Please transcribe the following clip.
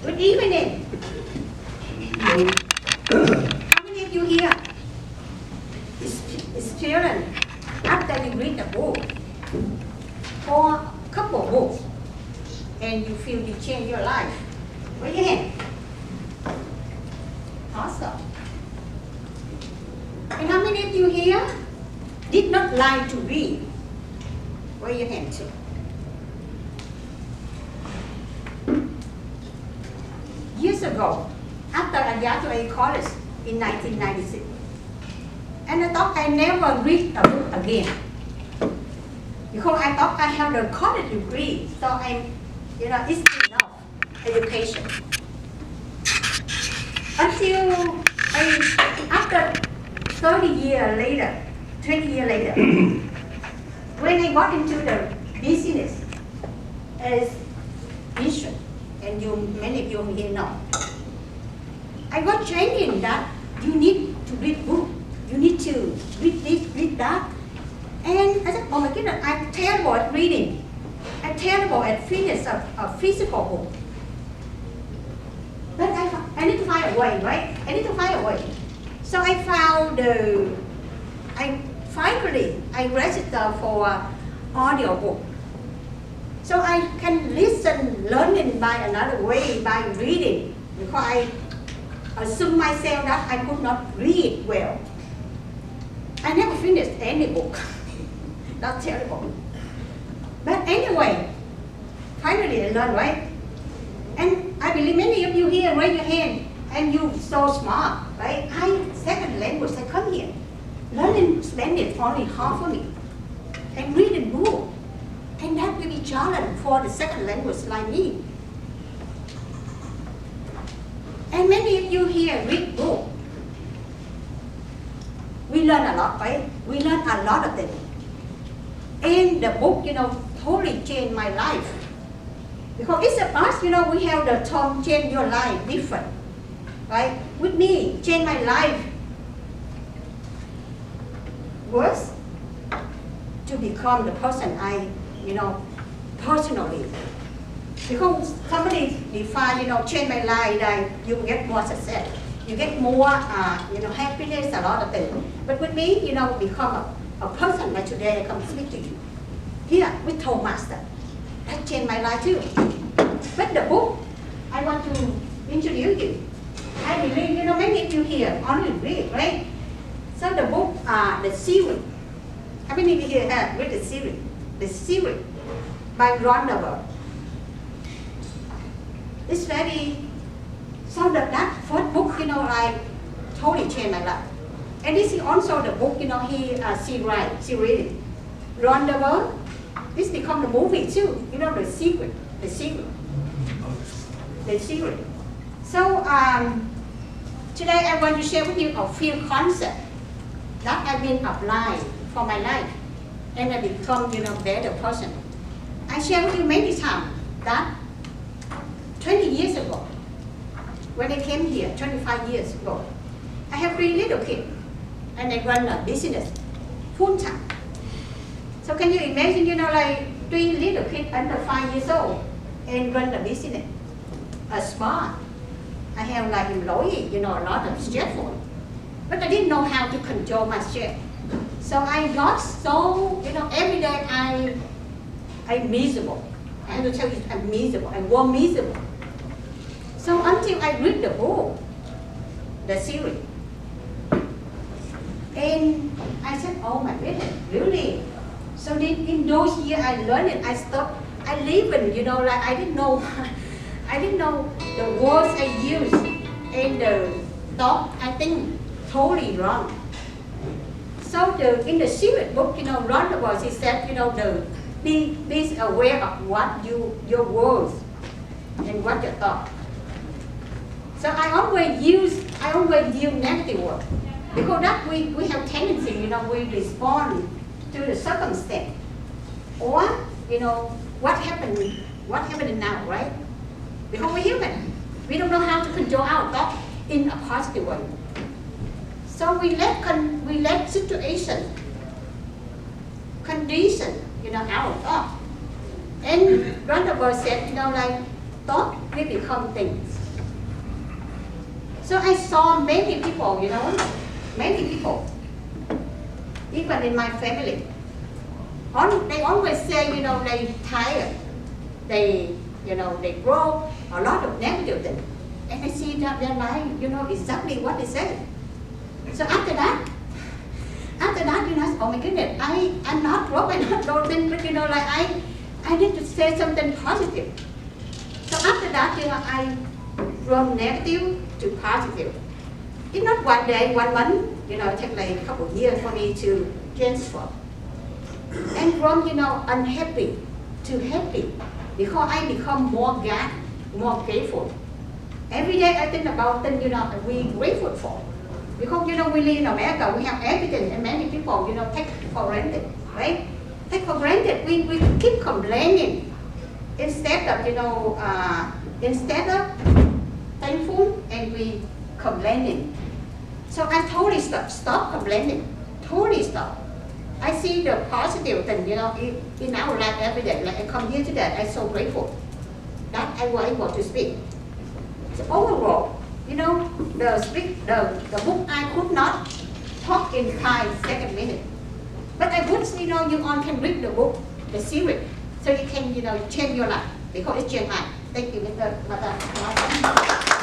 Good evening. How many of you here experience after you read a book or a couple of books and you feel you change your life? Raise your hand. Awesome. And how many of you here did not like to read? Raise your hand too. Years ago, after I graduated college in 1996, and I thought I never read a book again. Because I thought I have a college degree, so it's enough education. Until after 30 years later, 20 years later, when I got into the business as vision, and many of you here know, I got training that you need to read book, you need to read this, read that. And I said, oh my goodness, I'm terrible at reading. I'm terrible at finish a physical book. But I need to find a way, right? I need to find a way. So I found I registered for audio book. So I can listen, learning by another way, by reading. Because I assumed myself that I could not read well. I never finished any book. That's terrible. But anyway, finally I learned, right? And I believe many of you here raise your hand, and you're so smart, right? Second language, I come here. Learning Spanish only half of me. And reading book. And that will be challenge for the second language like me. And many of you here read book. We learn a lot, right? We learn a lot of them. And the book, totally changed my life. Because it's about, we have the term change your life different, right? With me, change my life was to become the person I, personally. Because somebody define, change my life, that you get more success. You get more, happiness, a lot of things. But with me, become a person like today I come speak to you. Here, with Toastmaster. That changed my life too. But the book, I want to introduce you. I believe, many of you here only read, right? So the book, the series. How many of you here have read the series? The series by Rhonda Byrne. It's very, so that first book, totally changed my life. And this is also the book, she read it. Rhonda Byrne, this become the movie too, The Secret. So today I want to share with you a few concepts that I've been applying for my life, and I become, better person. I share with you many times that 20 years ago, when I came here, 25 years ago, I have 3 little kids, and I run a business full time. So can you imagine, 3 little kids under 5 years old and run a business, a spa. I have like employee, a lot of stressful. But I didn't know how to control my stress. So I got so, every day I'm miserable. I have to tell you, I'm miserable. I was miserable. So until I read the book, the series. And I said, oh my goodness, really? So then in those years I learned it, I stopped, I live in, I didn't know the words I used and the thought, I think, totally wrong. So in the series book, Rhonda Byrne, she said, be aware of what your words and what your thought. So I always use negative words. Because that we have tendency, we respond to the circumstance. Or, what happened now, right? Because we're human. We don't know how to control our thought in a positive way. So we let situation, condition, our thought. And Rhonda Byrne said, thought will become things. So I saw many people, many people, even in my family. They always say, they tired, they broke, a lot of negative things. And I see that their life, exactly what they say. So after that, oh my goodness, I'm not broke, I'm not broken, but I need to say something positive. So after that, I from negative to positive. It's not one day, 1 month, it takes like a couple of years for me to transform. And from, unhappy to happy, because I become more grateful. Every day I think about things, we're grateful for. Because, we live in America, we have everything, and many people, take for granted, right? Take for granted, we keep complaining. Instead of thankful, and we complaining. So I totally stop complaining, totally stop. I see the positive thing, in our life every day. Like I come here today, I'm so grateful that I was able to speak. So overall, the book I could not talk in 5 second minute. But I would, you all can read the book, the series, so you can, change your life, because it changed mine. Thank you, Mr. Mata.